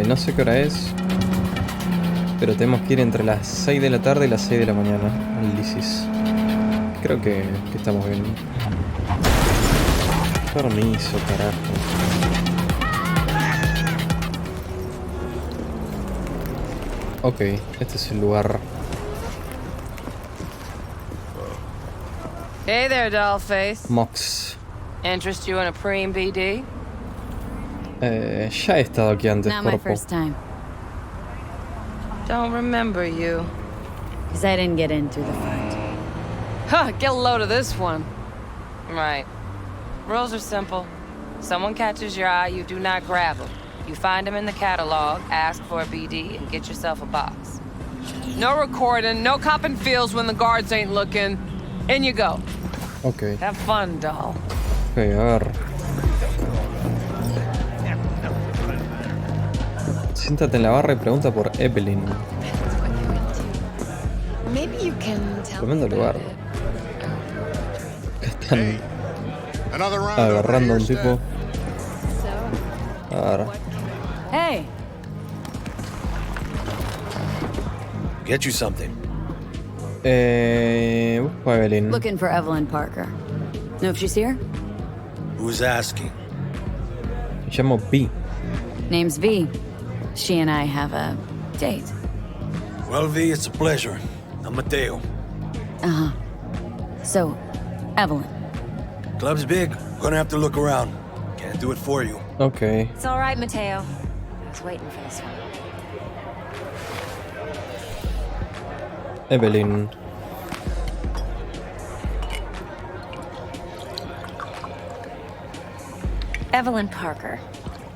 no sé qué hora es, pero tenemos que ir entre las 6 de la tarde y las 6 de la mañana al Lizzie. Creo que estamos bien. Permiso, carajo. Ok, este es el lugar. Hey there, dollface. Mox. Interest you in a preem BD? Ya he estado aquí antes, Not my cuerpo. first time, Don't remember you. because I didn't get in through the front. Huh, get a load of this one. Right. Rules are simple. Someone catches your eye, you do not grab them. You find them in the catalog, ask for a BD, and get yourself a box. No recording, no copping feels when the guards ain't looking. In you go. Ok. Have fun, doll. Ok, a ver. Siéntate en la barra y pregunta por Evelyn. Maybe you can tell me Tremendo about lugar. it. Están agarrando a un tipo. So, A ver. Hey, Get you something. Busco a Evelyn. looking for Evelyn Parker. Know if she's here? Who's asking? Me llamo B. Name's V. She and I have a date. Well, V, it's a pleasure. I'm Mateo. Uh-huh. So, Evelyn. Club's big. Gonna have to look around. Can't do it for you. Ok. it's all right, Mateo. I was waiting for this one. Evelyn. Evelyn Parker.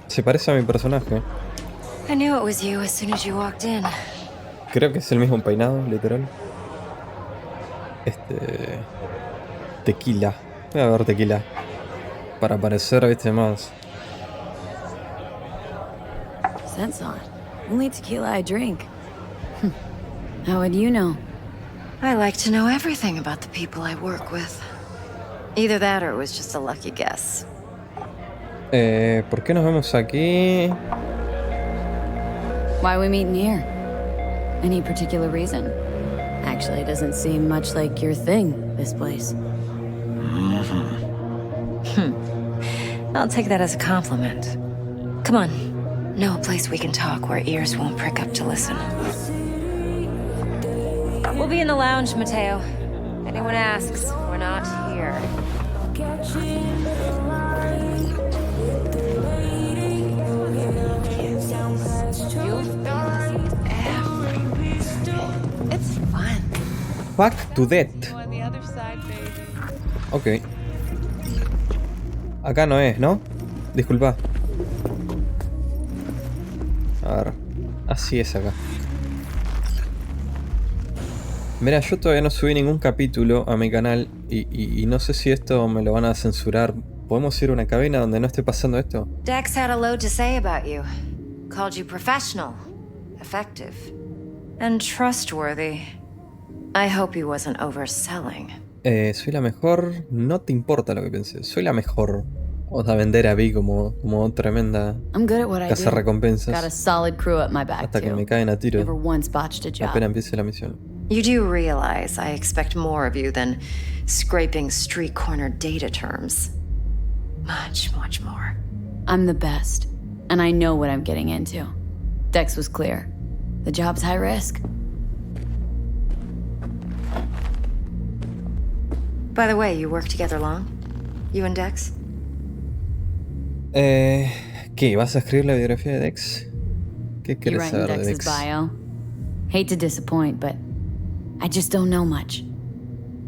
Se parece a mi personaje. I knew it was you as soon as you walked in. Creo que es el mismo peinado, literal. Tequila. Voy a ver tequila. Para parecer, viste, más. Sense on. Only tequila I drink. How would you know? I like to know everything about the people I work with. Either that or it was just a lucky guess. ¿Por qué nos vemos aquí? Why we meeting here? Any particular reason? Actually, it doesn't seem much like your thing, this place. I'll take that as a compliment. Come on. Know a place we can talk where ears won't prick up to listen. We'll be in the lounge, Mateo. Anyone asks, we're not here. It's fun. Back to Death. On the other side, baby. Ok. Acá no es, ¿no? Disculpa. A ver. Así es acá. Mira, yo todavía no subí ningún capítulo a mi canal y no sé si esto me lo van a censurar. ¿Podemos ir a una cabina donde no esté pasando esto? Dex had a load to say about you. Called you professional, effective, and trustworthy. I hope he wasn't overselling. Soy la mejor. No te importa lo que pensé. Soy la mejor. Vamos a vender a Vi como tremenda I'm good at what I do. cazarrecompensas. Got a solid crew at my back, Hasta que too. me caen a tiro. Never once botched a job. Apenas empiece la misión. You do realize I expect more of you than scraping street corner data terms. Much, much more. I'm the best, and I know what I'm getting into. Dex was clear. The job's high risk. By the way, you work together long? You and Dex? ¿Qué? ¿Vas a escribir la biografía de Dex? ¿Qué You quieres writing saber de Dex's Dex? bio? Hate to disappoint, but I just don't know much.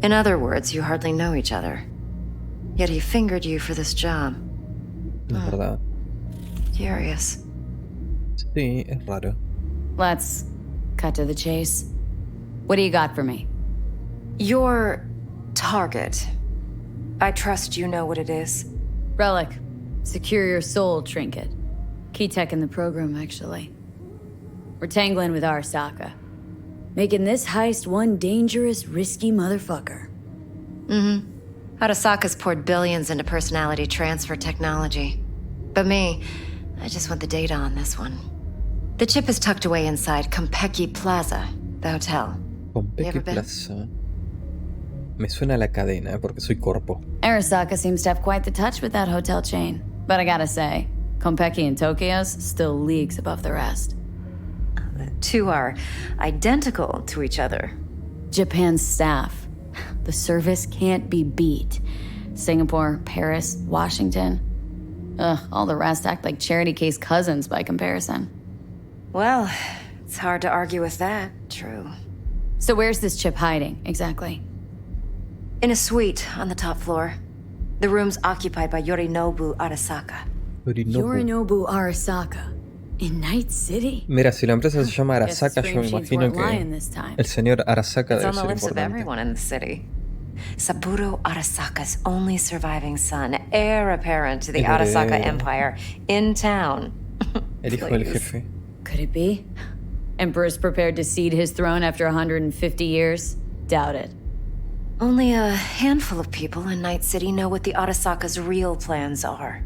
In other words, you hardly know each other. Yet he fingered you for this job. No es verdad. Curious. Sí, es raro. Let's cut to the chase. What do you got for me? Your target. I trust you know what it is. Relic. Secure your soul trinket. Key tech in the program, actually. We're tangling with Arasaka. Making this heist one dangerous, risky motherfucker. Arasaka's poured billions into personality transfer technology. But me, I just want the data on this one. The chip is tucked away inside Konpeki Plaza, the hotel. Konpeki Plaza. Me suena la cadena, porque soy corpo. Arasaka seems to have quite the touch with that hotel chain. But I gotta say, Konpeki in Tokyo's still leagues above the rest. The two are identical to each other. Japan's staff. The service can't be beat. Singapore, Paris, Washington. Ugh, all the rest act like charity case cousins by comparison. Well, it's hard to argue with that, true. So where's this chip hiding, exactly? In a suite on the top floor. The room's occupied by Yorinobu Arasaka. Yorinobu Arasaka. In Night City? Mira, si la empresa se llama Arasaka, yo me imagino que el señor Arasaka debe It's on the ser lips of importante. everyone in the city. Saburo Arasaka's only surviving son, heir apparent to the Arasaka Empire, in town. El hijo del jefe. Could it be? Emperor's prepared to cede his throne after 150 years? Doubt it. Only a handful of people in Night City know what the Arasaka's real plans are.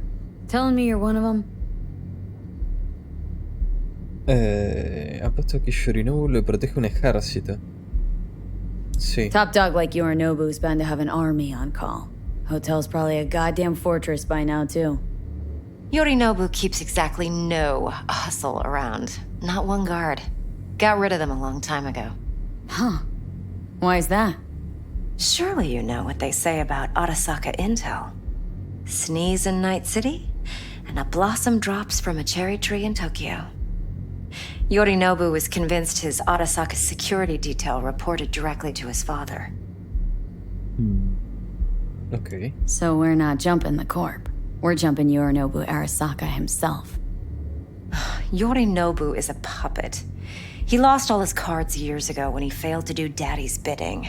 Telling me you're one of them? Apuesto que Yorinobu le protege un ejército. Sí. Top dog like Yorinobu's bound to have an army on call. Hotel's probably a goddamn fortress by now, too. Yorinobu keeps exactly no hustle around. Not one guard. Got rid of them a long time ago. Huh. Why is that? Surely you know what they say about Arasaka intel. Sneeze in Night City, and a blossom drops from a cherry tree in Tokyo. Yorinobu was convinced his Arasaka security detail reported directly to his father. Okay. So we're not jumping the corp. We're jumping Yorinobu Arasaka himself. Yorinobu is a puppet. He lost all his cards years ago when he failed to do Daddy's bidding.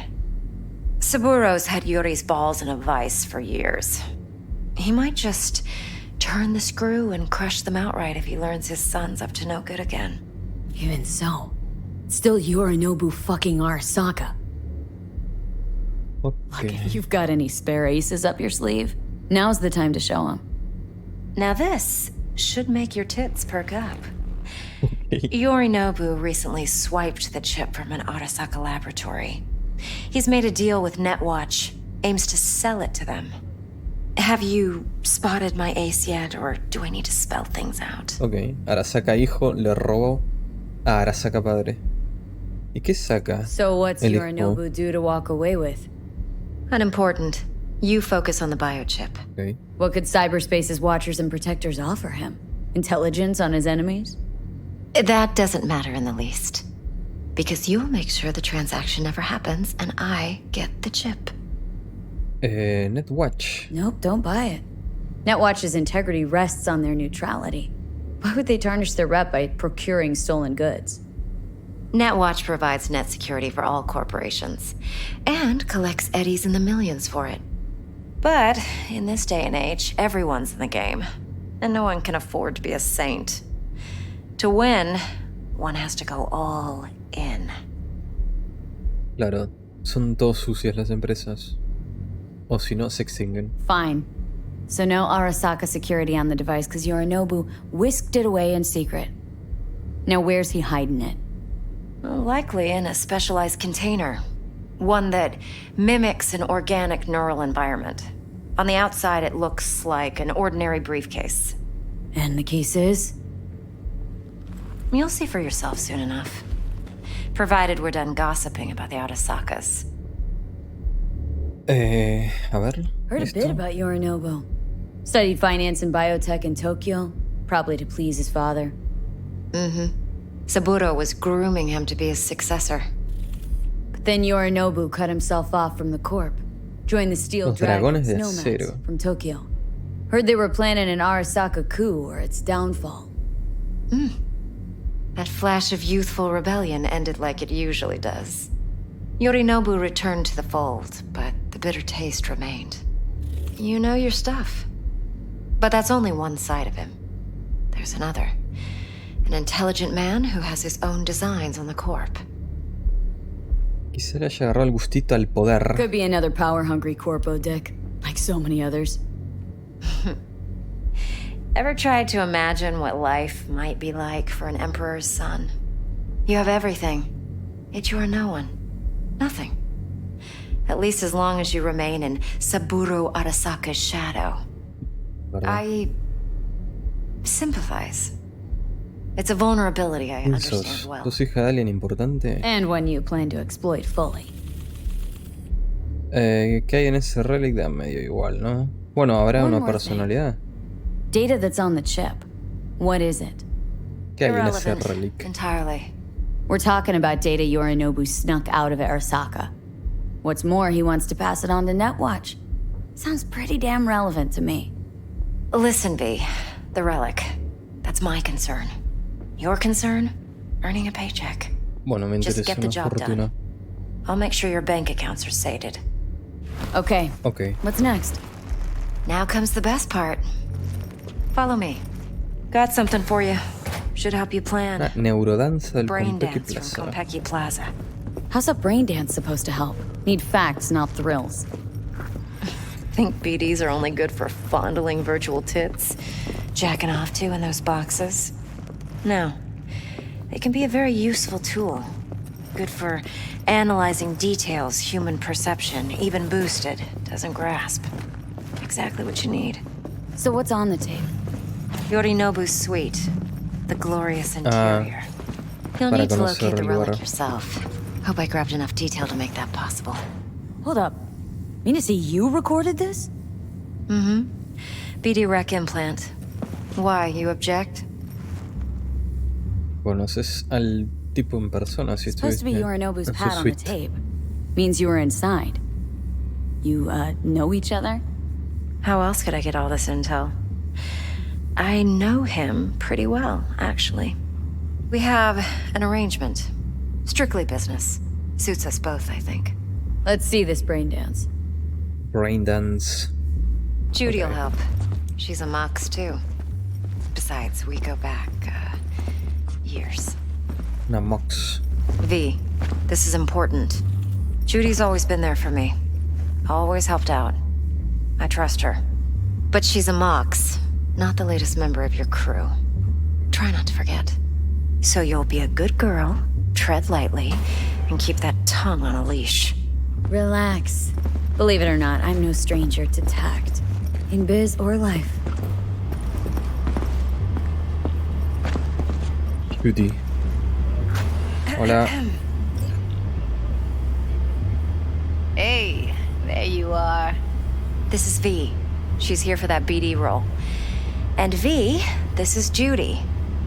Saburo's had Yuri's balls in a vice for years. He might just turn the screw and crush them outright if he learns his son's up to no good again. Even so, it's still Yorinobu fucking Arasaka. Look, Okay. if you've got any spare aces up your sleeve, now's the time to show them. Now this should make your tits perk up. Yorinobu recently swiped the chip from an Arasaka laboratory. He's made a deal with Netwatch, aims to sell it to them. Have you spotted my ace yet, or do I need to spell things out? Ok. Arasaka hijo le robó a Arasaka padre. ¿Y qué saca? So what's El hijo. Yorinobu due to walk away with? Unimportant. You focus on the biochip. Ok. What could cyberspace's watchers and protectors offer him? Intelligence on his enemies? That doesn't matter in the least. Because you'll make sure the transaction never happens, and I get the chip. Netwatch. Nope, don't buy it. Netwatch's integrity rests on their neutrality. Why would they tarnish their rep by procuring stolen goods? Netwatch provides net security for all corporations, and collects eddies in the millions for it. But in this day and age, everyone's in the game, and no one can afford to be a saint. To win, one has to go all in. Claro, son todos sucias las empresas. O si no, se extinguen. Fine. So no Arasaka security on the device because Yorinobu whisked it away in secret. Now where's he hiding it? Well, likely in a specialized container. One that mimics an organic neural environment. On the outside, it looks like an ordinary briefcase. And the case is? You'll see for yourself soon enough. Provided we're done gossiping about the Arasakas. A ver. Heard esto. a bit about Yorinobu. Studied finance and biotech in Tokyo, probably to please his father. Saburo was grooming him to be his successor. But then Yorinobu cut himself off from the corp. Joined the Steel Los Dragons, dragones de nomads acero. from Tokyo. Heard they were planning an Arasaka coup or its downfall. That flash of youthful rebellion ended like it usually does. Yorinobu returned to the fold, but the bitter taste remained. You know your stuff. But that's only one side of him. There's another. An intelligent man who has his own designs on the corp. Quizá le haya agarrado el gustito al poder. Could be another power-hungry corpo, Dick. Like so many others. Ever tried to imagine what life might be like for an emperor's son? You have everything, yet you are no one. Nothing. At least as long as you remain in Saburo Arasaka's shadow. ¿Verdad? I sympathize. It's a vulnerability I understand ¿Sos, well. sos hija de alguien importante? And one you plan to exploit fully. ¿Qué hay en ese relic? Da medio igual, ¿no? Bueno, habrá One una more personalidad. Data that's on the chip. What is it? ¿Qué hay en ese Irrelevant relic? entirely. We're talking about data Yorinobu snuck out of Arasaka. What's more, he wants to pass it on to Netwatch. Sounds pretty damn relevant to me. Listen, V. The relic. That's my concern. Your concern? Earning a paycheck. Bueno, me Just interesa get the una job fortuna. done. I'll make sure your bank accounts are sated. Okay, Ok. what's next? Now comes the best part. Follow me. Got something for you. Should help you plan. Una neurodanza del Brain Konpeki dance Plaza. from Konpeki Plaza. How's a brain dance supposed to help? Need facts, not thrills. Think BDs are only good for fondling virtual tits? Jacking off to in those boxes? No. They can be a very useful tool. Good for analyzing details human perception, even boosted, doesn't grasp. Exactly what you need. So what's on the tape? Yorinobu's suite. The glorious interior. You'll para need to conocer locate the el relic lugar. yourself. Hope I grabbed enough detail to make that possible. Hold up. Mean to say you recorded this? Mm-hmm. BD rec implant. Why, you object? ¿Conoces al tipo en persona? Si Supposed to be estuviste Yorinobu's en su pad on the suite. tape. Means you were inside. You, know each other? How else could I get all this intel? I know him pretty well, actually. We have an arrangement. Strictly business. Suits us both, I think. Let's see this brain dance. Brain dance. Judy will Okay. help. She's a mox, too. Besides, we go back, years. Una mox. V, this is important. Judy's always been there for me. Always helped out. I trust her. But she's a mox, not the latest member of your crew. Try not to forget. So you'll be a good girl, tread lightly, and keep that tongue on a leash. Relax. Believe it or not, I'm no stranger to tact. In biz or life. Judy. Hola. Hey, there you are. This is V. She's here for that BD role. And V, this is Judy.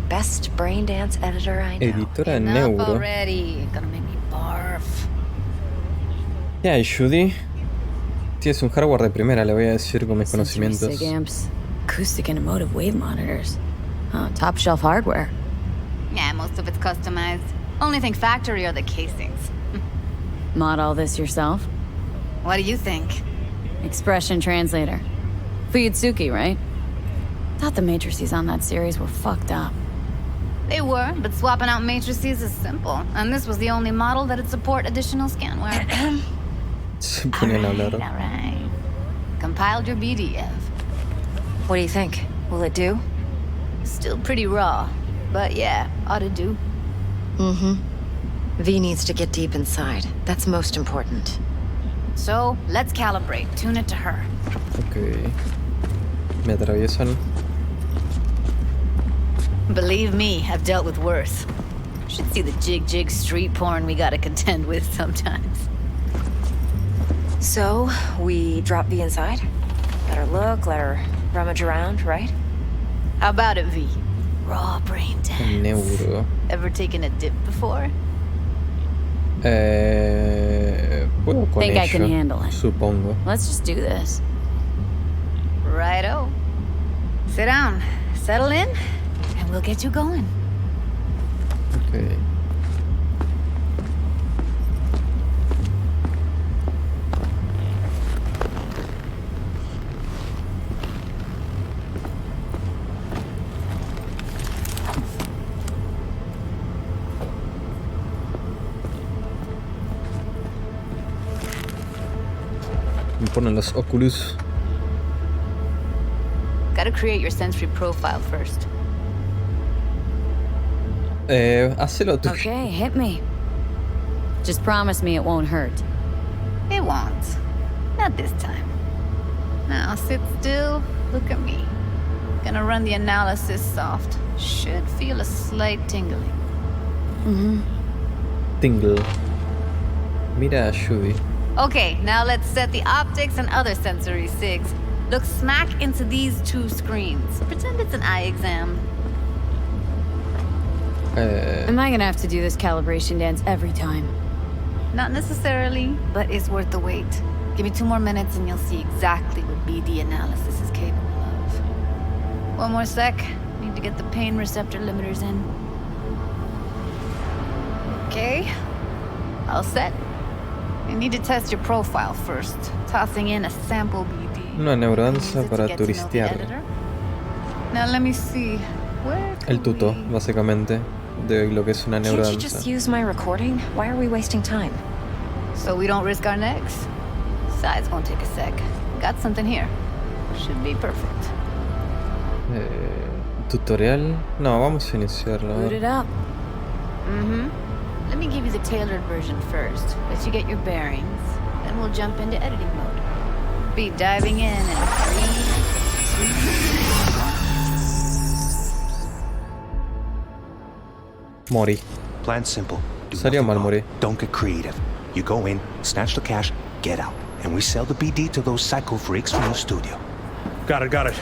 Best brain dance editor I know. Editora de Enough Neuro. already. Gonna make me barf. ¿Qué hay, Judy? Tienes un hardware de primera, le voy a decir con mis Sensory conocimientos. sig amps, acoustic and emotive wave monitors. Top shelf hardware. Yeah, most of it's customized. Only thing factory are the casings. Mod all this yourself? What do you think? Expression translator. Fuyutsuki, right? Thought the matrices on that series were fucked up. They were, but swapping out matrices is simple. And this was the only model that'd support additional scanware. Se ponen a hablar. Alright. Compiled your BDF. What do you think? Will it do? Still pretty raw. But yeah, ought to do. Mm-hmm. V needs to get deep inside. That's most important. So, let's calibrate. Tune it to her. Ok. Me atraviesan. Believe me, I've dealt with worse. Should see the jig street porn we gotta contend with sometimes. So, we drop V inside? Let her look, let her rummage around, right? How about it, V? Raw brain dance. Neuro. Ever taken a dip before? Puedo con Think I ello, can handle it. supongo. Let's just do this. Righto. Sit down, settle in, and we'll get you going. Ok. Me ponen los Oculus. Gotta create your sensory profile first. Hacelo tú. Okay, hit me. Just promise me it won't hurt. It won't. Not this time. Now sit still, look at me. Gonna run the analysis soft. Should feel a slight tingling. Tingle. Mira a Judy. Okay, now let's set the optics and other sensory sigs. Look smack into these two screens. Pretend it's an eye exam. Am I gonna have to do this calibration dance every time? Not necessarily, but it's worth the wait. Give me 2 more minutes and you'll see exactly what BD analysis is capable of. 1 more sec. Need to get the pain receptor limiters in. Okay. All set. You need to test your profile first. Tossing in a sample BD. Una neurodanza Use it to para get to know the turistear. editor. Now let me see. Where El can tuto, we- básicamente, de lo que es una Can't you neurodanza. just use my recording? Why are we wasting time? So we don't risk our necks. Besides, won't take a sec. Got something here. Should be perfect. Tutorial. No, vamos a iniciarlo. a Boot ver. it up. Let me give you the tailored version first. Let you get your bearings. Then we'll jump into editing mode. Be diving in 3, 2, Mori. Plan simple. Do Salió nothing mal, wrong. Mori. Don't get creative. You go in, snatch the cash, get out. And we sell the BD to those psycho freaks from the studio. Got it.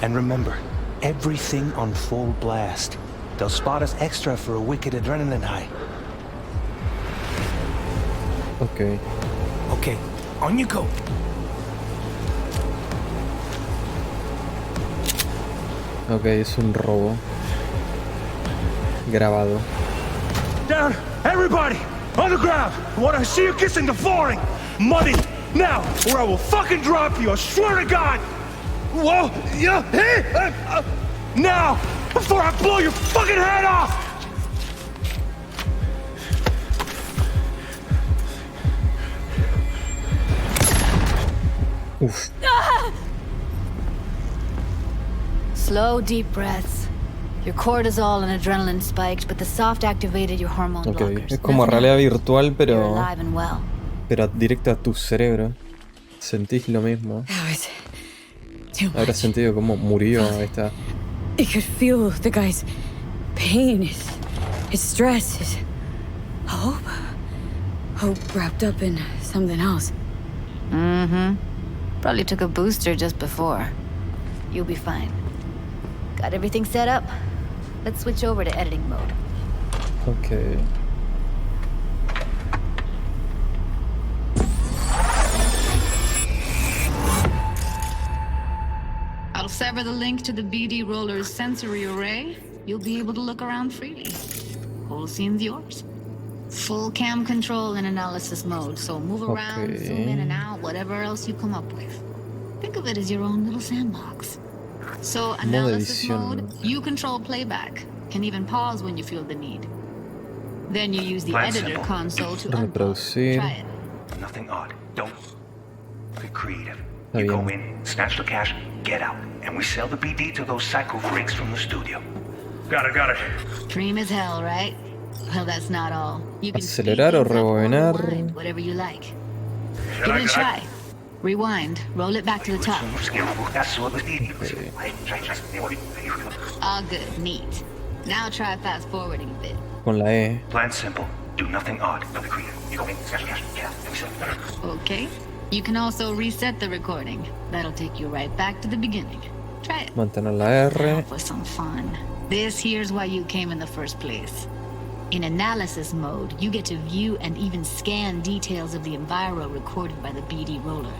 And remember, everything on full blast. They'll spot us extra for a wicked adrenaline high. Ok. Okay, on you go. Ok, es un robo. Grabado. Down, everybody, on the ground. I want to see you kissing the flooring. Muddy, now, or I will fucking drop you, I swear to God. Whoa, yeah, hey, now, before I blow your fucking head off. Uf. Slow, deep breaths. Your cortisol and adrenaline spiked, but the soft activated your hormone Ok. blockers. Es como Nothing realidad else. virtual, You're pero alive and well. directo a tu cerebro. Sentís lo mismo. That was too Habrás much. sentido cómo murió. Ahí está. I could feel the guy's pain, his stress, his hope. Hope wrapped up in something else. Probably took a booster just before. You'll be fine. Got everything set up? Let's switch over to editing mode. Ok. I'll sever the link to the BD roller's sensory array. You'll be able to look around freely. Whole scene's yours. Full cam control in analysis mode, so move around, Okay. zoom in and out, whatever else you come up with. Think of it as your own little sandbox. So analysis edición. mode, you control playback. Can even pause when you feel the need. Then you use the Plan editor simple. console to unpause. Reproducir. Try it. Nothing odd. Don't get creative. Está You go bien. in, snatch the cash, get out. And we sell the BD to those psycho freaks from the studio. Got it. Dream as hell, right? Well, that's not all. You can speed Acelerar o things up or rebobinar. rewind, whatever you like. Give it a try. Rewind. Roll it back to the top. All good. Neat. Now try fast forwarding a bit. Con la E. Plan simple. Do nothing odd. Don't be creative. You go in, snatch the cash, get out. And we sell the Okay. You can also reset the recording. That'll take you right back to the beginning. Try it. Mantener la R. For some fun. This here's why you came in the first place. In analysis mode, you get to view and even scan details of the enviro recorded by the BD roller.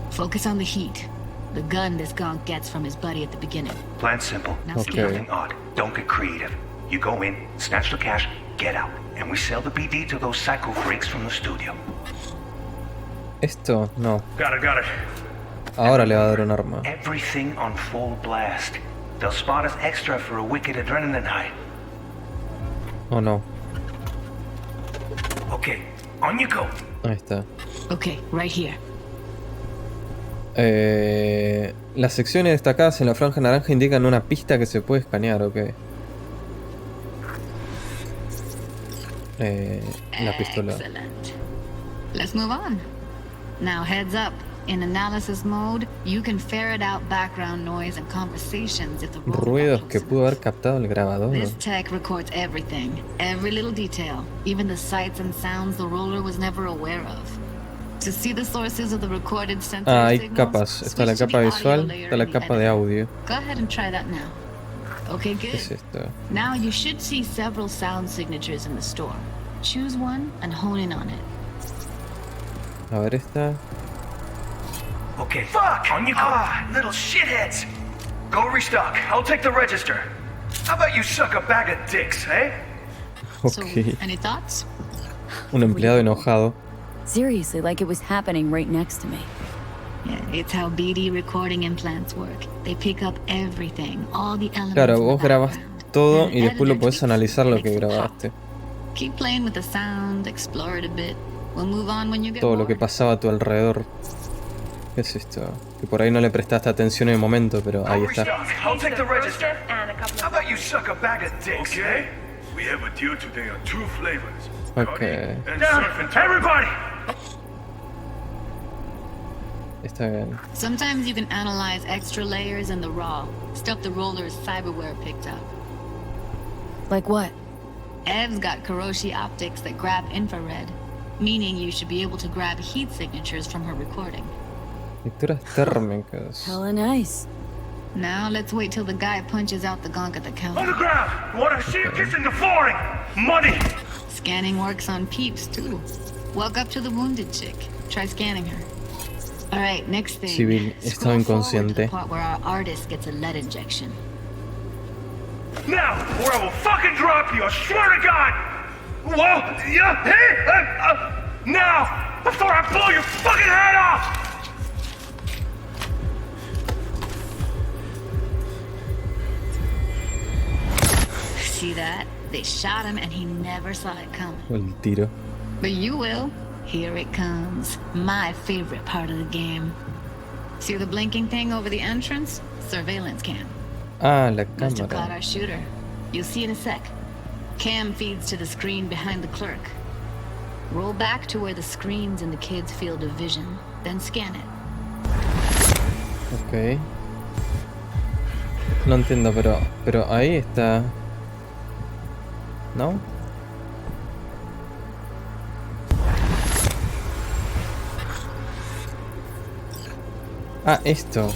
Focus on the heat, the gun this gonk gets from his buddy at the beginning. Plan simple. Now Do Okay. nothing odd. Don't get creative. You go in, snatch the cash, get out. And we sell the BD to those psycho freaks from the studio. Esto, no. Got it. Ahora le va a dar un arma. Everything on full blast. They'll spot us extra for a wicked adrenaline high. ¿O no? Okay, on you go. Ahí está. Okay, right here. Las secciones destacadas en la franja naranja indican una pista que se puede escanear, ok. La pistola. Excellent. Let's move on. Now heads up. In analysis mode, you can ferret out background noise and conversations if the Ruidos que pudo haber captado el grabador. This tech records everything, every little detail, even the sights and sounds the roller was never aware of. To see the sources of the recorded sensory Hay signals, capas. Está la switch to capa the visual, audio layer está la in the capa de editor. audio. Go ahead and try that now. Okay, ¿Qué good. es esto? Now you should see several sound signatures in the store. Choose one and hone in on it. A ver esta. Okay. Fuck! On you go. Little shitheads. Go restock. I'll take the register. How about you suck a bag of dicks, eh? So, Ok. any thoughts? Un empleado enojado. Seriously, like it was happening right next to me. Yeah, it's how BD recording implants work. They pick up everything, all the elements. Claro, in the vos grabas background. todo And y después lo editor podés tweaks, analizar lo que makes it pop. grabaste. Keep playing with the sound, explore it a bit. We'll move on when you get Todo lo que bored. pasaba a tu alrededor. ¿Qué es esto? Que por ahí no le prestaste atención en el momento, pero ahí Go está. restock. I'll take the register. How about you suck a bag of dicks, eh? We have a deal today on 2 flavors. Ok. And Down, surf and everybody! Está bien. Sometimes you can analyze extra layers in the raw, stuff the roller's cyberware picked up. Like what? Ev's got Karoshi optics that grab infrared, meaning you should be able to grab heat signatures from her recording. Lecturas térmicas. Hella nice. Now let's wait till the guy punches out the gunk at the On counter. the ground! What I see you kissing the flooring! Money! Scanning works on peeps too. Walk up to the wounded chick. Try scanning her. All right, next thing. Civil, estaba Scroll forward to the inconsciente. part where our artist gets a lead injection. Now, or I will fucking drop you, I swear to God! Whoa! Yeah! Hey! Now! Before I blow your fucking head off! See that? They shot him and he never saw it coming. El tiro. But you will. Here it comes. My favorite part of the game. See the blinking thing over the entrance? Surveillance cam. Ah, la Must have caught cámara. our shooter. You'll see in a sec. Cam feeds to the screen behind the clerk. Roll back to where the screen's in the kid's field of vision, then scan it. Ok. No entiendo, pero ahí está. ¿No? Ah, esto.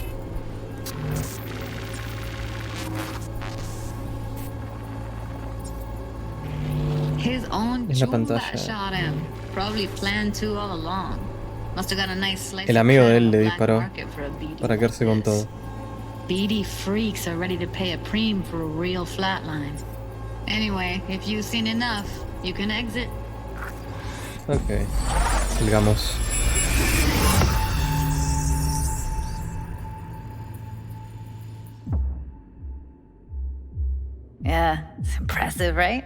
His own Es la Judah pantalla. shot him. Probably planned to all along. Must have got a nice slice El of amigo de pie él on the le black disparó market for a BD para quedarse con like this. todo. BD freaks are ready to pay a preem for a real flatline. Anyway, if you've seen enough, you can exit. Ok. Salgamos. Yeah, it's impressive, right?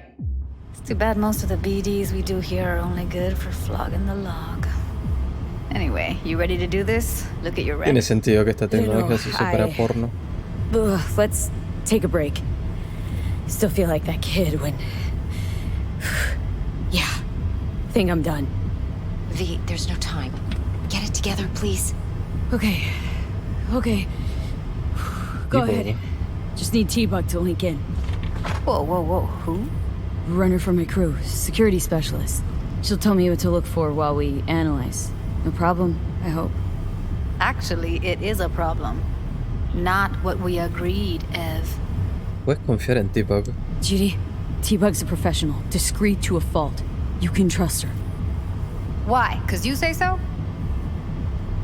It's too bad most of the BDs we do here are only good for flogging the log. Anyway, you ready to do this? Look at your Tiene record. sentido que esta tecnología Pero se use para I- porno. Ugh, let's take a break. Still feel like that kid when... Yeah, think I'm done. V, there's no time. Get it together, please. Okay, okay. Go Tipo, ahead. Just need T-Bug to link in. Whoa, whoa, whoa, who? Runner from my crew, security specialist. She'll tell me what to look for while we analyze. No problem, I hope. Actually, it is a problem. Not what we agreed, Ev. Puedes confiar en T-Bug. Judy, T-Bug's a professional, discreet to a fault. You can trust her. Why? 'Cause you say so?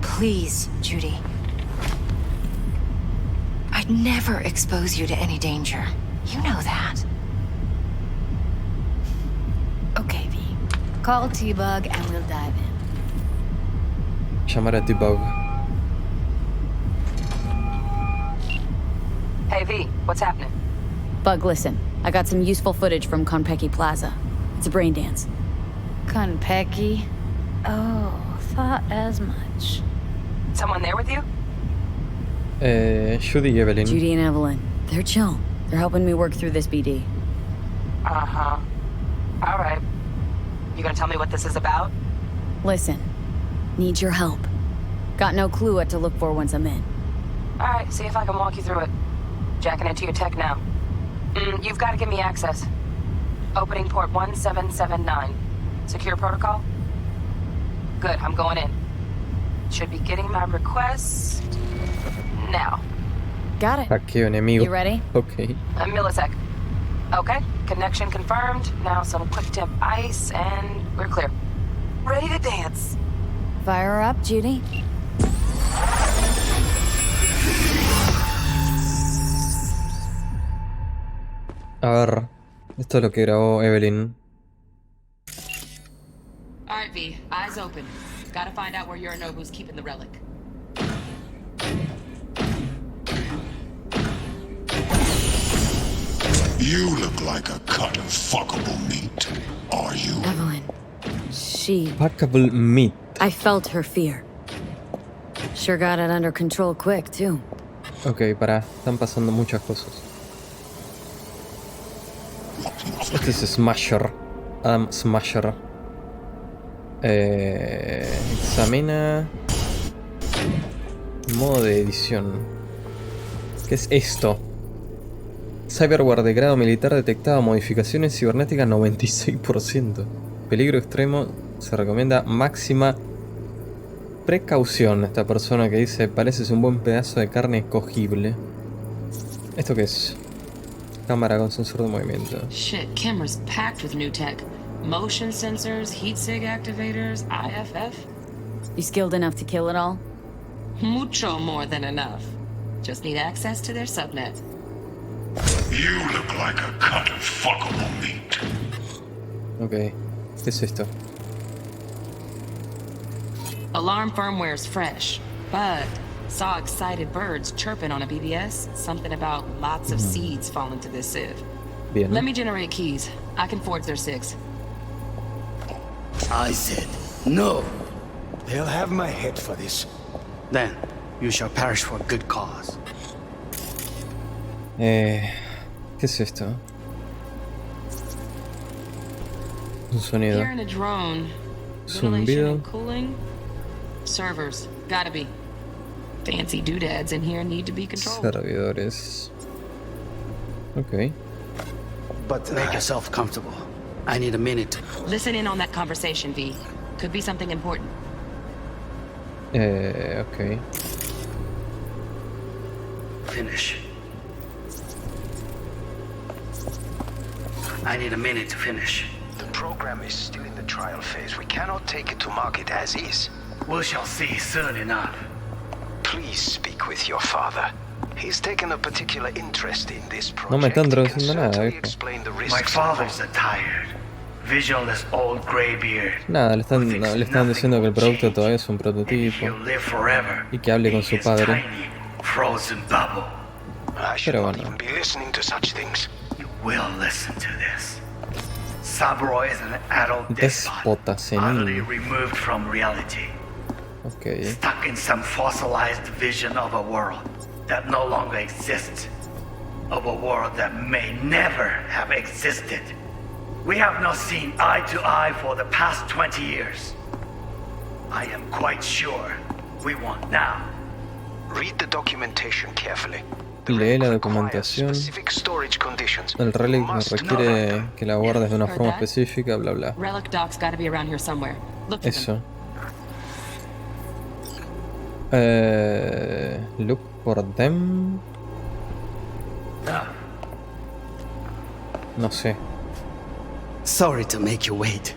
Please, Judy. I'd never expose you to any danger. You know that. Okay, V. Call T-Bug and we'll dive in. Llamar a T-Bug. Hey, V, what's happening? Bug, listen. I got some useful footage from Konpeki Plaza. It's a brain dance. Konpeki? Oh, thought as much. Someone there with you? Judy y Evelyn. Judy and Evelyn. They're chill. They're helping me work through this BD. Uh-huh. All right. You gonna tell me what this is about? Listen, need your help. Got no clue what to look for once I'm in. All right, see if I can walk you through it. Jacking into your tech now. You've got to give me access. Opening port 1779. Secure protocol? Good, I'm going in. Should be getting my request now. Got it. Hackeo enemigo. You ready? Ok. A millisec. Okay, connection confirmed. Now some quick tip ice and we're clear. Ready to dance. Fire her up, Judy. A ver. Esto es lo que grabó Evelyn. Alright, V. Eyes open. Gotta find out where Yorinobu's keeping the relic. You look like a cut of fuckable meat, are you? Evelyn. She... Fuckable meat. I felt her fear. Sure got it under control quick, too. Ok, pará. Están pasando muchas cosas. Este es Smasher. Adam Smasher. Examina... Modo de edición. ¿Qué es esto? Cyberware de grado militar detectado. Modificaciones cibernéticas 96%. Peligro extremo. Se recomienda máxima precaución. Esta persona que dice: pareces un buen pedazo de carne cogible. ¿Esto qué es? Cámara con sensor de movimiento. Shit, camera's packed with new tech. Motion sensors, heat sig activators, IFF. You skilled enough to kill it all? Mucho more than enough. Just need access to their subnet. You look like a cut of fuckable meat. Ok. ¿Qué es esto? Alarm firmware's fresh, but saw excited birds chirping on a BBS. Something about lots of seeds falling to this sieve. Bien. Let me generate keys. I can forge their SIGs. I said no. They'll have my head for this. Then you shall perish for a good cause. ¿Qué es esto? Un sonido. Hearing a drone. Zumbido. Ventilation and cooling. Servers. Gotta be. Fancy doodads in here need to be controlled. Servidores. Ok. But make yourself comfortable. I need a minute. Listen in on that conversation, V. Could be something important. Ok. Finish. I need a minute to finish. The program is still in the trial phase. We cannot take it to market as is. We shall see soon enough. Please speak with your father. He's taken a particular interest in this project. No me están He can traduciendo nada, certainly viejo. explain the risks My father's involved. a tired, visionless old graybeard. Nada, le who thinks están diciendo que el nothing will producto change, todavía es un and prototipo. he'll live forever Y que hable con in su his padre. tiny, frozen bubble. I should Pero not bueno. even be listening to such things. You will listen to this. Saburo is an adult Déspota despot, senil. utterly removed from reality, Ok. stuck in some fossilized vision of a world that no longer exists, of a world that may never have existed. We have not seen eye to eye for the past 20 years. I am quite sure we want now. Read the documentation carefully. The Lee la relic requires documentación. specific storage conditions. El relic Must requiere que la guardes de una Heard forma that? específica, bla bla. Relic docs gotta be around here somewhere. Look for them. Eso. Look for them. No sé. Sorry to make you wait.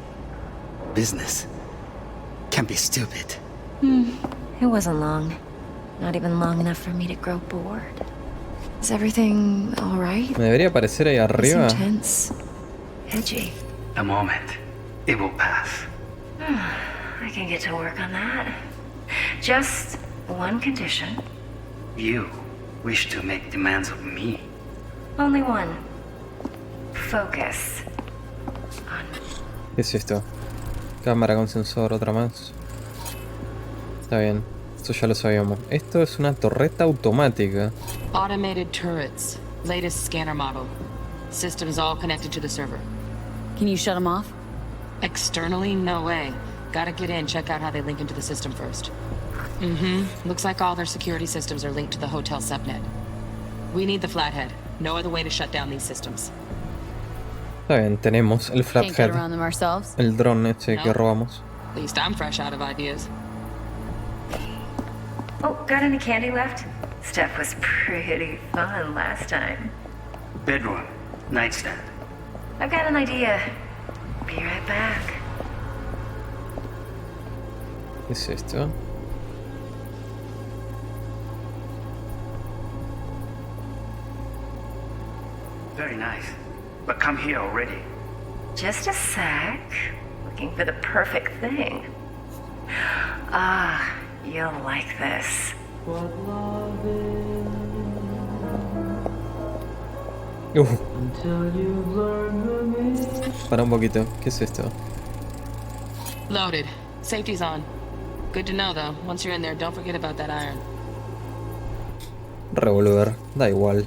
Business can be stupid. It wasn't long. Not even long enough for me to grow bored. Is everything all right? Me debería aparecer ahí It's arriba. intense. Edgy. A moment. It will pass. I can get to work on that. Just one condition. You wish to make demands of me. Only one. Focus. ¿Qué es esto? Cámara con sensor, otra más. Está bien. Esto ya lo sabíamos. Esto es una torreta automática. Automated turrets. Latest scanner model. Systems all connected to the server. Can you shut them off? Externally, no way. Gotta get in, check out how they link into the system first. Looks like all their security systems are linked to the hotel subnet. We need the flathead. No other way to shut down these systems. Está bien, tenemos el Can't get flathead. around them ourselves. El dron este que robamos. At least I'm fresh out of ideas. Oh, got any candy left? Stuff was pretty fun last time. Bedroom, nightstand. I've got an idea. Be right back. ¿Qué es esto? Very nice. But come here already. Just a sec. Looking for the perfect thing. Ah, you'll like this. Para un poquito. ¿Qué es esto? Loaded. Safety's on. Good to know, though. Once you're in there, don't forget about that iron. Revolver. Da igual.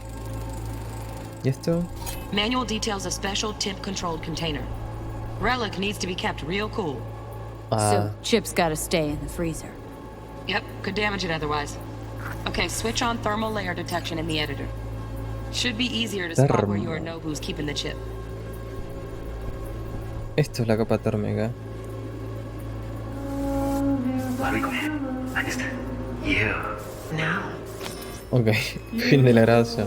¿Y esto? Manual details a special temp-controlled container. Relic needs to be kept real cool. So Chip's gotta stay in the freezer. Yep, could damage it otherwise. Okay, switch on thermal layer detection in the editor. Should be easier to spot where Yorinobu's keeping the chip. Esto es la capa térmica. You. No. Ok, fin de la gracia.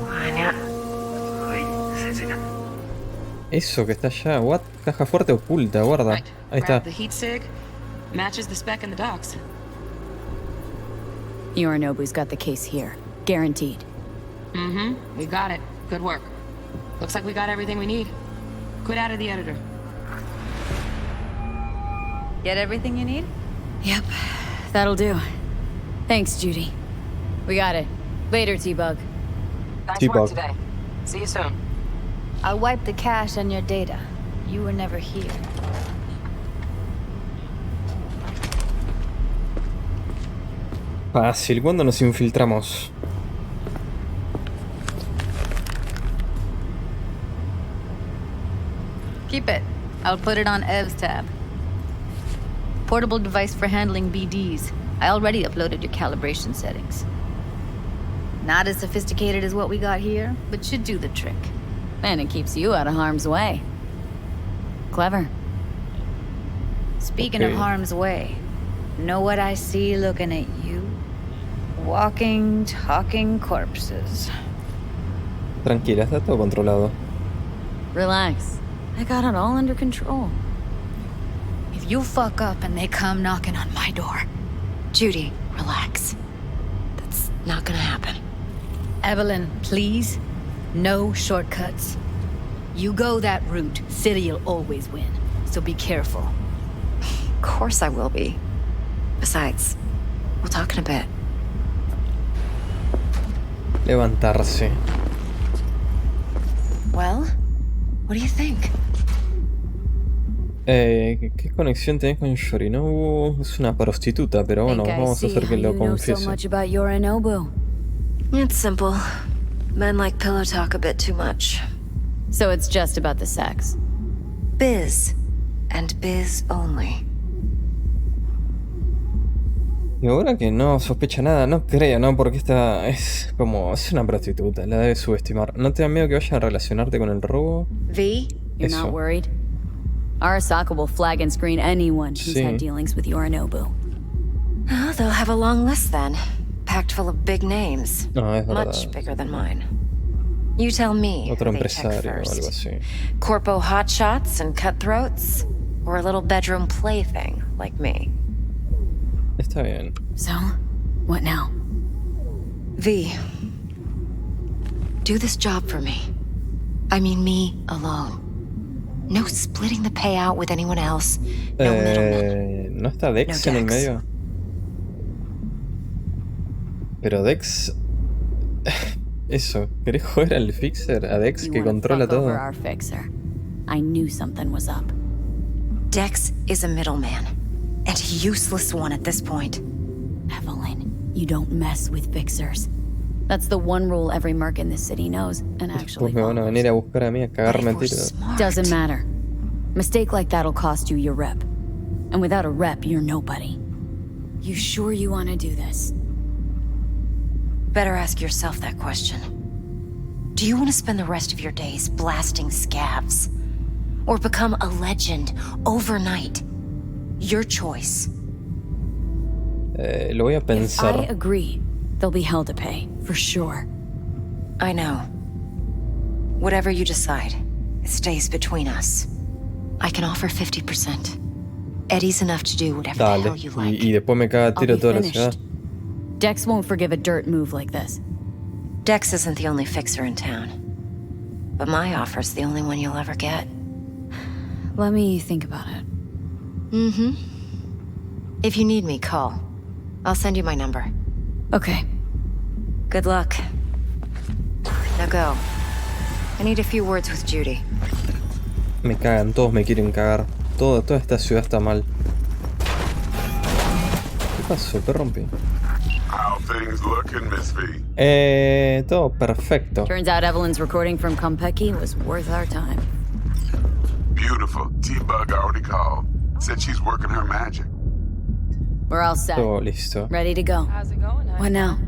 Eso que está allá, what? Caja fuerte oculta, guarda. Ahí está. Grab the heat sig. Matches the spec in the docks. Yorinobu's got the case here. Guaranteed. We got it. Good work. Looks like we got everything we need. Quit out of the editor. Get everything you need? Yep, that'll do. Thanks, Judy. We got it. Later, T-Bug. Nice work today. See you soon. I'll wipe the cache on your data. You were never here. Fácil, ¿cuándo nos infiltramos? Keep it. I'll put it on Ev's tab. Portable device for handling BDs. I already uploaded your calibration settings. Not as sophisticated as what we got here, but should do the trick. And it keeps you out of harm's way. Clever. Speaking of harm's way, know what I see looking at you? Walking, talking corpses. Tranquila, está todo controlado. Relax. I got it all under control. If you fuck up and they come knocking on my door. Judy, relax. That's not gonna happen. Evelyn, please. No shortcuts. You go that route, City'll always win. So be careful. Of course I will be. Besides, we'll talk in a bit. Levantarse. Well, what do you think? ¿Qué conexión tenés con Yorinobu? Es una prostituta, pero bueno, vamos a hacer que lo confiese. It's simple. Men like pillow talk a bit too much. So it's just about the sex. Biz. And biz only. Y ahora que no sospecha nada, no creo, ¿no? Porque esta es como... es una prostituta, la debe subestimar. ¿No te da miedo que vayan a relacionarte con el robo? V, you're not worried? Arasaka will flag and screen anyone who's had dealings with Yorinobu. Oh, they'll have a long list then. Packed full of big names. Much bigger than mine. You tell me. Otro empresario o algo así. Corpo hotshots and cutthroats? Or a little bedroom plaything like me? Está bien. So, what now? V. Do this job for me. I mean me alone. No splitting the payout with anyone else. No middlemen. ¿No está Dex en el medio? Pero Dex... Eso, ¿querés joder al fixer? A Dex que controla todo. Our fixer. I knew something was up. Dex is a middleman. And a useless one at this point. Evelyn, you don't mess with fixers. That's the one rule every merc in this city knows, and actually Después me van a venir a buscar a mí a cagarme en But if we're tiro. smart- Doesn't matter. Mistake like that'll cost you your rep. And without a rep, you're nobody. You sure you want to do this? Better ask yourself that question. Do you want to spend the rest of your days blasting scabs? Or become a legend overnight? Your choice. Lo voy a If I pensar. agree, there'll be hell to pay, for sure. I know. Whatever you decide, it stays between us. I can offer 50%. Eddie's enough to do whatever the Dale. hell you like. Y después me caga a I'll tiro be toda la finished. ciudad. Dex won't forgive a dirt move like this. Dex isn't the only fixer in town. But my offer's the only one you'll ever get. Let me think about it. Mm-hmm. If you need me, call. I'll send you my number. Okay. Good luck. Now go. I need a few words with Judy. Me cagan, todos me quieren cagar. Toda esta ciudad está mal. ¿Qué pasó? ¿Qué rompí? How things looking, Miss V? Todo perfecto. Turns out Evelyn's recording from Konpeki was worth our time. Beautiful. T-Bug already called. Said she's working her magic. We're all set. Todo listo. Ready to go. How's it going? What now?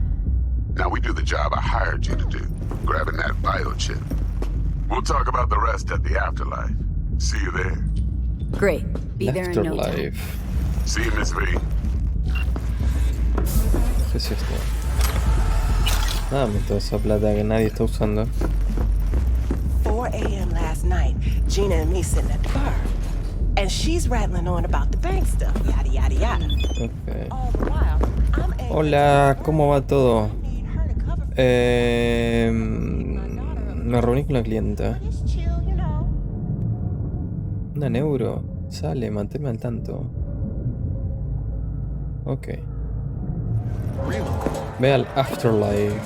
Now we do the job I hired you to do, grabbing that biochip. We'll talk about the rest at the Afterlife. See you there. Great. Be there in no time. Afterlife. See you, Miss V. ¿Qué es esto? Dame toda esa plata que nadie está usando. 4 a.m. last night, Gina and me sitting at the bar. And she's rattling on about the bank stuff, yada, yada, yada. Okay. All the while, I'm Hola, ¿cómo va todo? need her to cover Me reuní con la clienta. this chill, you know. Una neuro. Sale, manténme al tanto. Ok. Ve al Afterlife.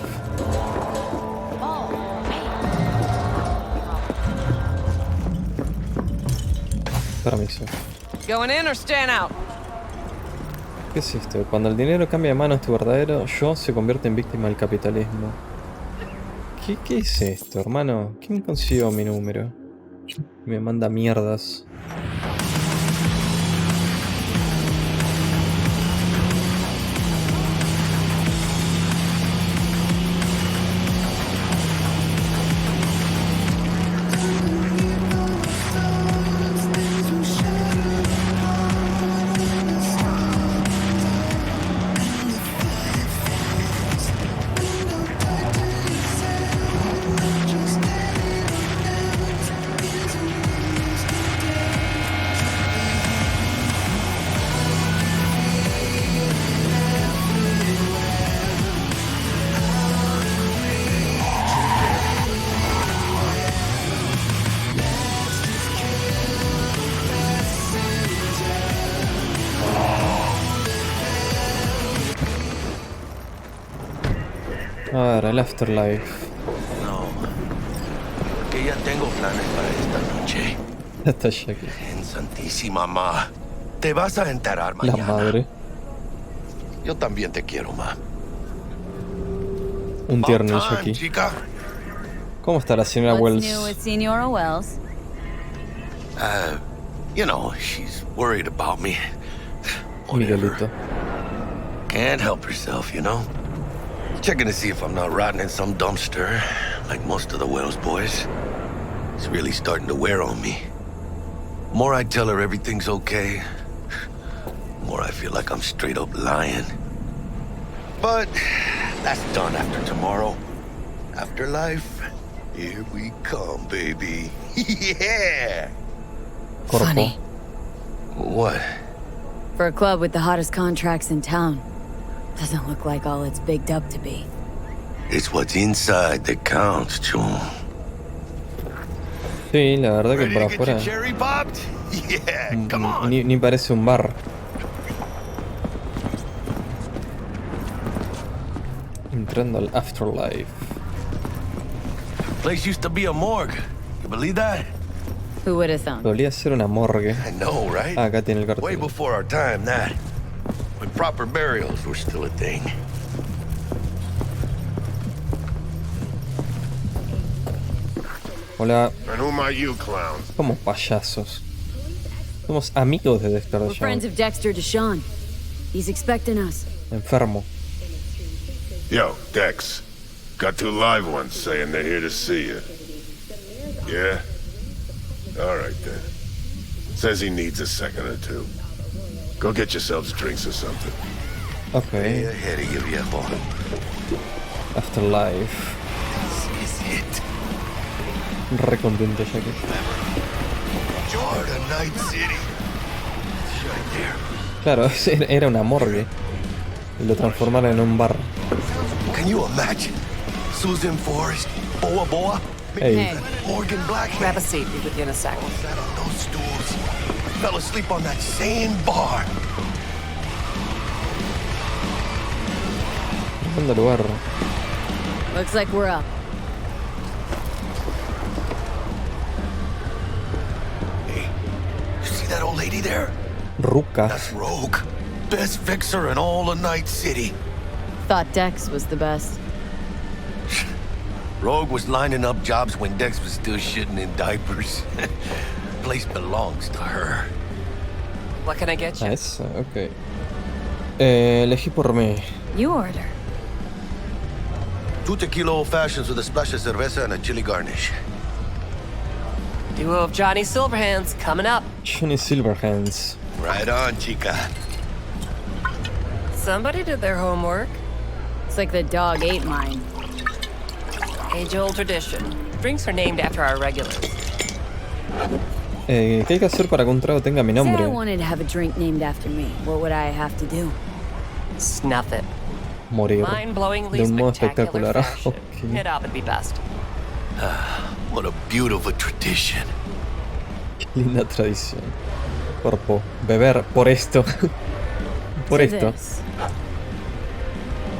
Permiso. Going in or staying out? ¿Qué es esto? Cuando el dinero cambia de manos, tu verdadero yo se convierte en víctima del capitalismo. ¿Qué es esto, hermano? ¿Quién consiguió mi número? Me manda mierdas. Ahora, el Afterlife. No. Que ya tengo planes para esta noche. Está ya aquí. En Santísima Ma. Te vas a enterar La mañana. madre. Yo también te quiero, Ma. Un tierno About time, aquí. chica. ¿Cómo está la señora What's Wells? new with Senora Wells? You know, she's worried about me. Whatever. Miguelito. Can't help herself, you know? Checking to see if I'm not rotting in some dumpster, like most of the Wells boys. It's really starting to wear on me. More I tell her everything's okay, more I feel like I'm straight up lying. But that's done after tomorrow. Afterlife, here we come, baby. Yeah! Corpo. Funny. What? For a club with the hottest contracts in town, doesn't look like all it's bigged up to be. It's what's inside that counts, chum. Sí, la verdad que Ready por to get your afuera cherry popped? Yeah, come on. ni parece un bar. Entrando al Afterlife. Place used to be a morgue. You believe that? Who would have thunk? Solía ser una morgue. I know, right? Ah, acá tiene el Way cartel. before our time, that. When proper burials were still a thing. Hola. And who might you clowns? Somos payasos. Somos amigos de Dex We're friends DeShawn. of Dex DeShawn. He's expecting us. Enfermo. Yo, Dex. Got 2 live ones saying they're here to see you. Yeah? Alright then. Says he needs a second or 2. Go get yourselves drinks or something. Okay. Ahead of you, viejo. Afterlife. This is it. Re contento ya que. Jordan, Night City. It's right there. Claro, era una morgue. Y lo transformaron en un bar. Can you imagine? Susan Forrest, Boa Boa, Hey. Morgan Blackhead. Grab a seat. Be with you in a sec. All sat on those stools. Fell asleep on that same bar. Tremendo lugar. Looks like we're up. Hey, you see that old lady there? Ruca. That's Rogue. Best fixer in all of Night City. Thought Dex was the best. Rogue was lining up jobs when Dex was still shitting in diapers. Place belongs to her. What can I get you? Esa, ok. Elegí por mí. You order. 2 tequila old fashions with a splash of cerveza and a chili garnish. Duo of Johnny Silverhands coming up. Johnny Silverhands. Right on, chica. Somebody did their homework. It's like the dog ate mine. Age-old tradition. Drinks are named after our regulars. ¿Qué hay que hacer para que un trago tenga mi Say I nombre? wanted to have a drink named after me. What would I have to do? Snuff it. Morir. Mind-blowingly De un modo spectacular espectacular. fashion. Ok. Hit up and be best. What a beautiful tradition. Qué linda tradición. Cuerpo. Beber por esto. Por To esto. this.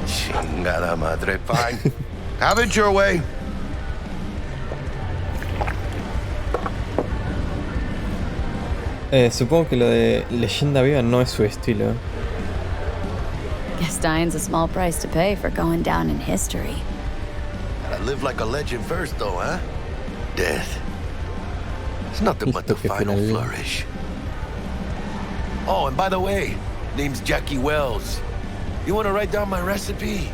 Chingada madre. Fine. Have it your way. Supongo que lo de leyenda viva no es su estilo. Guess dying's a small price to pay for going down in history. Gotta live like a legend first, though, huh? Death. It's nothing but the Listo, que final final. flourish. Oh, and by the way, name's Jackie Wells. You want to write down my recipe?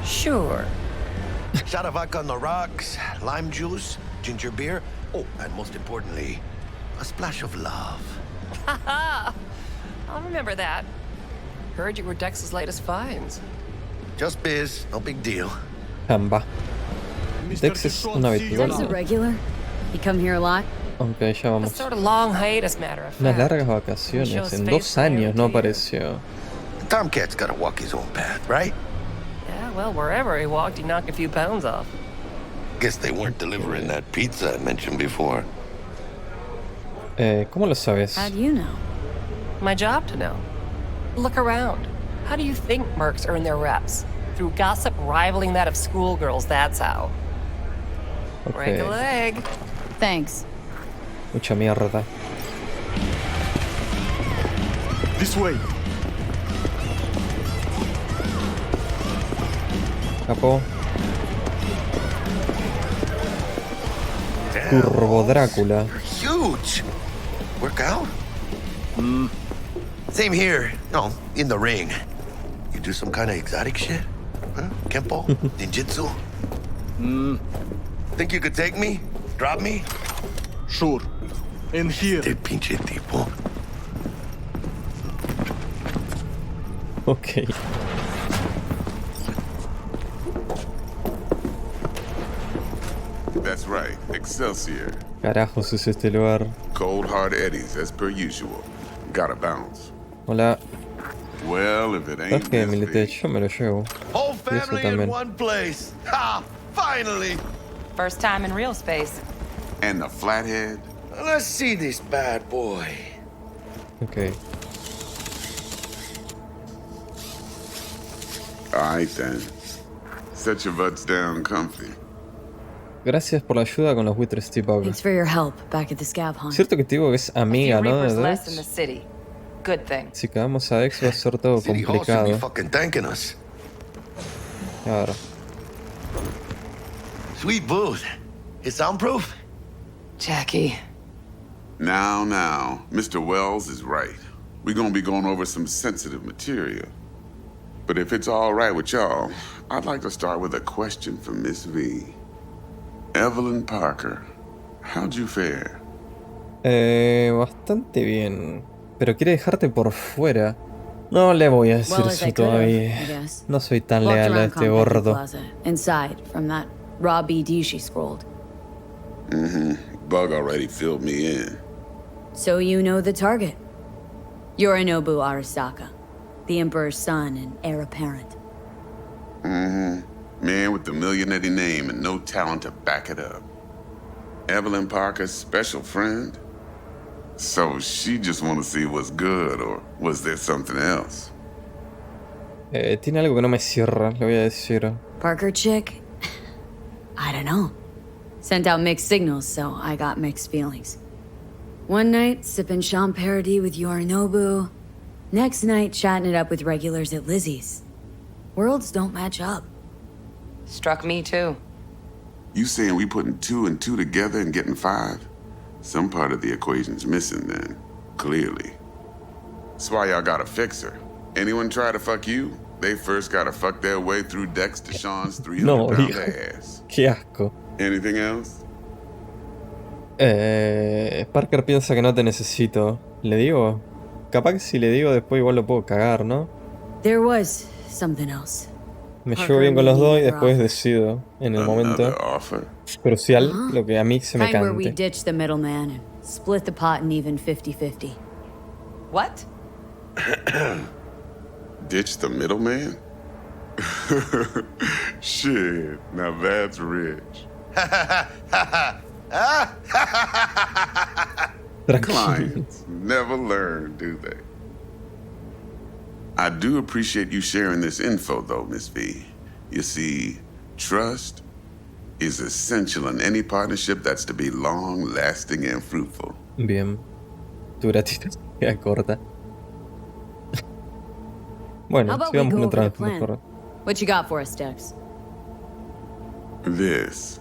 Sure. Shot of vodka on the rocks, lime juice, ginger beer. Oh, and most importantly, a splash of love. Haha! I'll remember that. Heard you were Dex's latest finds. Just biz, no big deal. Jamba. Dex es un Dex a habitual. regular? He come here a lot? Aunque ya A vamos. sort of long hiatus, matter of Unas fact. largas vacaciones. Shows En face 2 años no clarity. apareció. Tomcat's gotta walk his own path, right? Yeah, well, wherever he walked, he knocked a few pounds off. Guess they weren't delivering that pizza I mentioned before. ¿Cómo lo sabes? How do you know? My job to know. Look around. How do you think mercs earn their reps? Through gossip rivaling that of schoolgirls, that's how. Break a Ok. leg. Thanks. Mucha mierda. This way. Capo. Turbo Drácula. Huge. Work out? Same here. No, in the ring. You do some kind of exotic shit? Huh? Kempo? Ninjutsu? Think you could take me? Drop me? Sure. In here. Este pinche tipo. Ok. That's right, Excelsior. Carajos es este lugar. Cold hard eddies as per usual. Gotta bounce. Hola. Well, if it ¿Sabes ain't qué, this Milite? big. Yo me lo llevo. Whole Y eso family in también. one place. Ha! Finally! First time in real space. And the flathead? Let's see this bad boy. Ok. Alright then. Set your butts down comfy. Gracias por la ayuda con los buitres T-Bug. Thanks for your help back at the scab hunt. Cierto que T-Bug es amiga, a few ¿no? reapers De less in the Dex. city. Good thing. Si quedamos a Dex va a ser todo City Hall should be complicado. fucking thanking us. Claro. Sweet booth. It's soundproof? Jackie. Now, Mr. Wells is right. We're gonna be going over some sensitive material. But if it's all right with y'all, I'd like to start with a question for Miss V. Evelyn Parker, how'd you fare? Bastante bien. Pero quiere dejarte por fuera. No le voy a decir eso todavía. No soy tan leal a este gordo. Inside from that raw BD she scrolled. Bug already filled me in. So you know the target. Yorinobu Arasaka, the Emperor's son and heir apparent. Man with the millionaire name and no talent to back it up. Evelyn Parker's special friend? So she just want to see what's good, or was there something else? Tiene algo que no me cierra, le voy a decir. Parker chick? I don't know. Sent out mixed signals, so I got mixed feelings. One night, sipping Champagne with Yorinobu. Next night, chatting it up with regulars at Lizzie's. Worlds don't match up. Struck me too. You saying we putting 2 and 2 together and getting 5? Some part of the equation's missing then, clearly. That's why y'all gotta fix her. Anyone try to fuck you, they first gotta fuck their way through Dex DeShawn's 300-pound ass. Qué asco. Anything else? Parker piensa que no te necesito. ¿Le digo? Capaz que si le digo después igual lo puedo cagar, ¿no? There was something else. Me llevo bien con los dos y después decido en el momento crucial lo que a mí se me Kind where we cante. ditch the middleman and split the pot in even 50-50. What? Ditch the middleman? Shit, now that's rich. Clients never learn, do they? I do appreciate you sharing this info, though, Miss V. You see, trust is essential in any partnership that's to be long, lasting, and fruitful. Bien. Tu gratitud queda corta. Bueno, sigamos con otra mejor. What you got for us, Dex? This.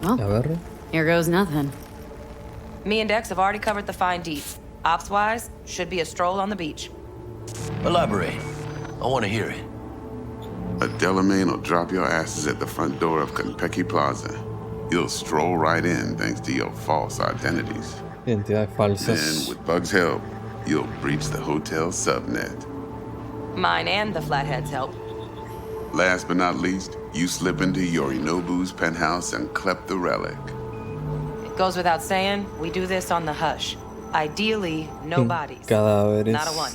Well, A ver. here goes nothing. Me and Dex have already covered the fine deets. Ops-wise, should be a stroll on the beach. Elaborate. I want to hear it. A Delamain will drop your asses at the front door of Konpeki Plaza. You'll stroll right in thanks to your false identities. Identidades falsas. Then, with Bug's help, you'll breach the hotel subnet. Mine and the Flathead's help. Last but not least, you slip into Yorinobu's penthouse and clep the relic. It goes without saying, we do this on the hush. Ideally, no bodies. Cadáveres. Not a one.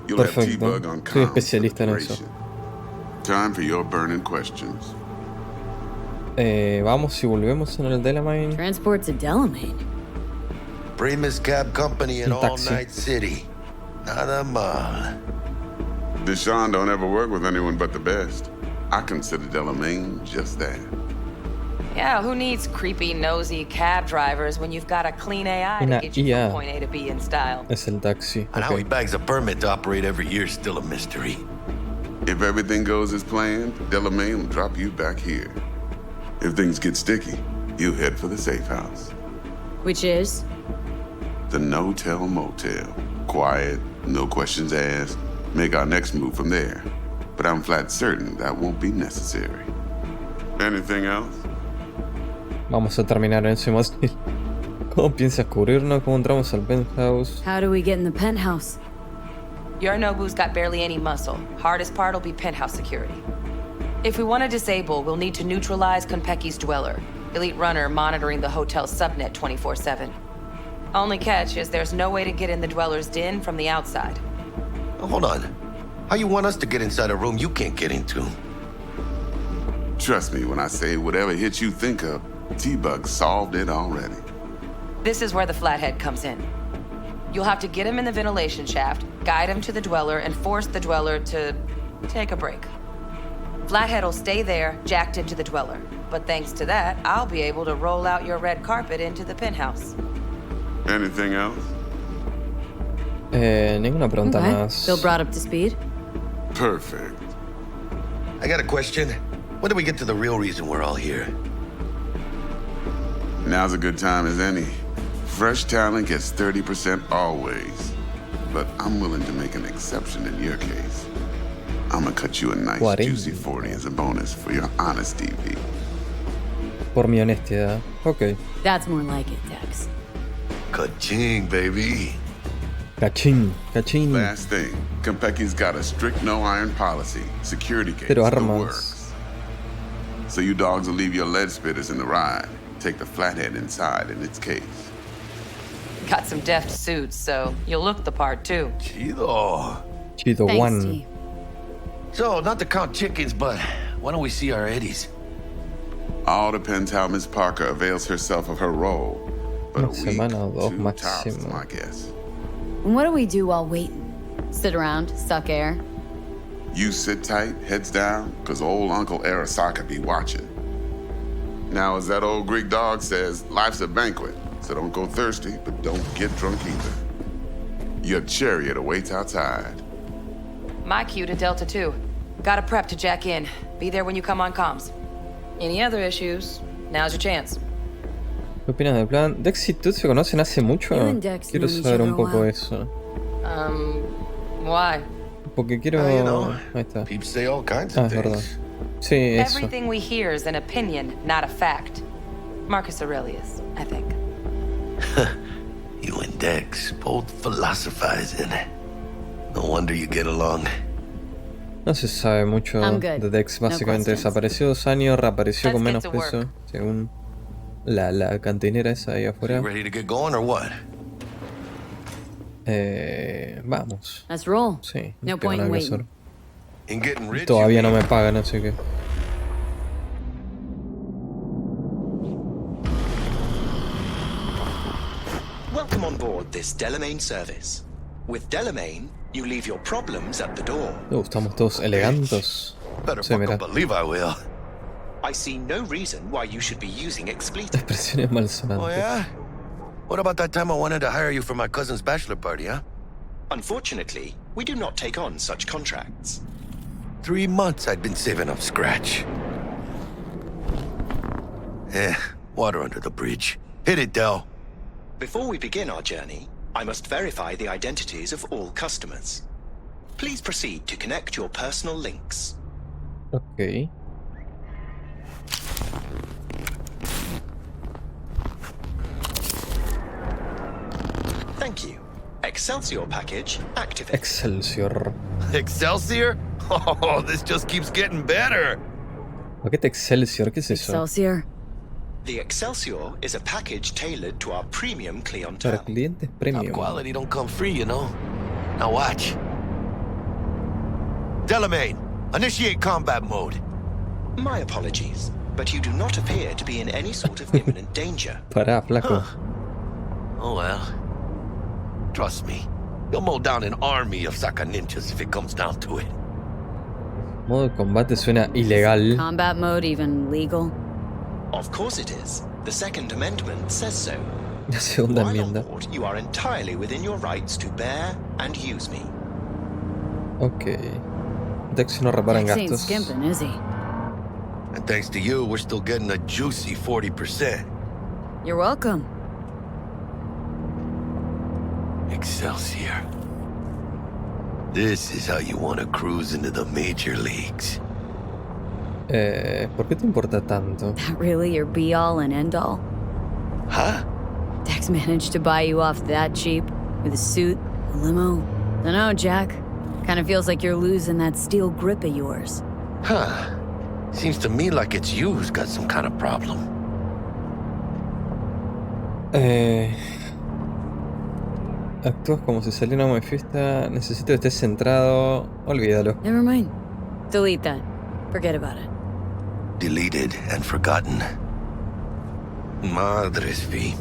You'll have Perfecto. T-Bug on Soy comms for the especialista en eso. duration. Time for your burning questions. Vamos y volvemos en el Delamain. Transport to Delamain. Primus Cab Company in Un All taxi. Night City. Nada mal. DeShawn don't ever work with anyone but the best. I consider Delamain just that. Yeah, who needs creepy, nosy cab drivers when you've got a clean AI to Una get you IA. from point A to B in style? Es el taxi. And how he Ok. bags a permit to operate every year is still a mystery. If everything goes as planned, Delamain will drop you back here. If things get sticky, you head for the safe house. Which is? The no-tell motel. Quiet, no questions asked. Make our next move from there. But I'm flat certain that won't be necessary. Anything else? Vamos a terminar en ese motel. ¿Cómo piensas cubrirnos? ¿Cómo entramos al penthouse? How do we get in the penthouse? Yorinobu's got barely any muscle. Hardest part will be penthouse security. If we want to disable, we'll need to neutralize Konpeki's dweller. Elite runner monitoring the hotel's subnet 24/7. Only catch is there's no way to get in the dweller's den from the outside. Oh, hold on. How you want us to get inside a room you can't get into? Trust me when I say whatever hit you think of, T-Bug solved it already. This is where the Flathead comes in. You'll have to get him in the ventilation shaft, guide him to the dweller, and force the dweller to take a break. Flathead will stay there, jacked into the dweller. But thanks to that, I'll be able to roll out your red carpet into the penthouse. Anything else? Ninguna pregunta Okay. más. Feel brought up to speed? Perfect. I got a question. When do we get to the real reason we're all here? Now's a good time as any. Fresh talent gets 30% always. But I'm willing to make an exception in your case. I'm gonna cut you a nice 40. juicy 40 as a bonus for your honesty, V. Por mi honestidad. Ok. That's more like it, Dex. Ka-ching, baby. Cachín, cachín. Last thing, Konpeki's got a strict no-iron policy. Security gates, Pero the armas. works. So you dogs will leave your lead spitters in the ride. Take the flathead inside in its case. Got some deft suits, so you'll look the part too. Chido. Chido Thanks, one. T. So, not to count chickens, but why don't we see our Eddies? All depends how Miss Parker avails herself of her role. But Una a week, semana o dos 2 tops is máximo. my guess. And what do we do while waiting? Sit around, suck air? You sit tight, heads down, cause old Uncle Arasaka be watching. Now, as that old Greek dog says, life's a banquet, so don't go thirsty, but don't get drunk either. Your chariot awaits outside. My cue to Delta 2. Gotta prep to jack in. Be there when you come on comms. Any other issues? Now's your chance. ¿Qué opinas del plan? Dex y tú se conocen hace mucho. You and Dex Quiero know each saber other un a poco while. eso. Why? Porque quiero. You know, Ahí está. people say all kinds Ah, of es verdad. things. Sí, eso. Everything we hear is an opinion, not a fact. Marcus Aurelius, I think. You and Dex both philosophizing. No wonder you get along. No se sabe mucho I'm good. de Dex. No Básicamente questions. desapareció 2 años, reapareció con Let's menos get to peso. work. Según la cantinera esa ahí afuera. You ready to get going or what? Vamos. Let's roll. Sí, No tengo point nada in que waiting. hacer. In getting rich. Todavía you no mean? me pagan, así que. Welcome on board this Delamain service. With Delamain, you leave your problems at the door. Estamos todos elegantes. Better Sí, mira. fucking believe I will. I see no reason why you should be using explica. Expresiones malsonantes. Oh, yeah? What about that time I wanted to hire you for my cousin's bachelor party, huh? Unfortunately, we do not take on such contracts. 3 months I'd been saving up scratch. Water under the bridge. Hit it, Del. Before we begin our journey, I must verify the identities of all customers. Please proceed to connect your personal links. Ok. Thank you. Excelsior package activated. Excelsior. Excelsior? Oh, this just keeps getting better. Paquete Excelsior, ¿qué es eso? Excelsior. The Excelsior is a package tailored to our premium Para clientele. clientes premium. Quality don't come free, you know. Now watch. Delamain, initiate combat mode. My apologies, but you do not appear to be in any sort of imminent danger. Pará, flaco. Oh well. Trust me, you'll mow down an army of Saka ninjas if it comes down to it. Modo de combate suena ilegal. Combat mode even legal? Of course it is. The Second Amendment says so. La segunda While on enmienda. board, you are entirely within your rights to bear and use me. Ok. Dex no repara en Dex ain't gastos. skimping, is he? And thanks to you, we're still getting a juicy 40%. You're welcome. Excelsior. This is how you want to cruise into the major leagues. ¿Por qué te importa tanto? That really your be-all and end-all? Huh? Dex managed to buy you off that cheap? With a suit, a limo? Dunno, Jack. Kinda feels like you're losing that steel grip of yours. Huh. Seems to me like it's you who's got some kind of problem. Actúas como si saliera una fiesta. Necesito que estés centrado. Olvídalo. Never mind. Delete that. Forget about it. Deleted and forgotten. Madres V.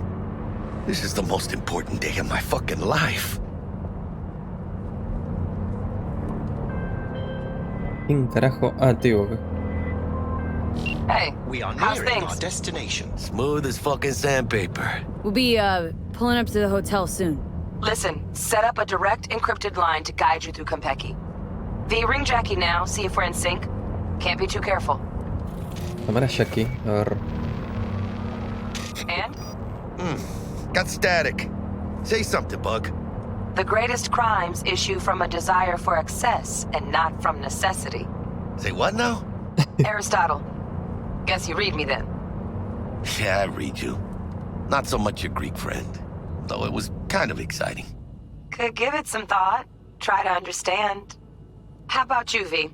This is the most important day of my fucking life. ¿Quién carajo? Ah, tío. Hey, We are how's nearing our things? destination. Smooth as fucking sandpaper. We'll be, pulling up to the hotel soon. Listen, set up a direct encrypted line to guide you through Konpeki. V, ring Jackie now, see if we're in sync. Can't be too careful. Cámara Jackie, a ver. And? Got static. Say something, Bug. The greatest crimes issue from a desire for excess and not from necessity. Say what now? Aristotle. Guess you read me then. Yeah, I read you. Not so much your Greek friend, though it was kind of exciting. Could give it some thought. Try to understand. How about you, V?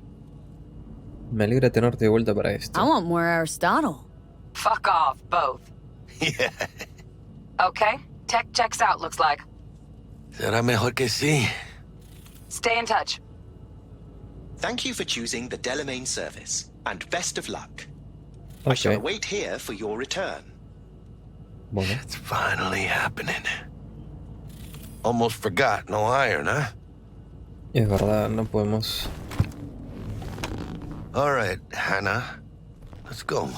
Me alegra tenerte de vuelta para esto. I want more Aristotle. Fuck off, both. Yeah. Okay, tech checks out, looks like. Será mejor que sí. Stay in touch. Thank you for choosing the Delamain service, and best of luck. I shall wait here for your return. Bueno. It's finally happening. Almost forgot, no iron, huh? Es verdad, no podemos. All right, Hannah. Let's go.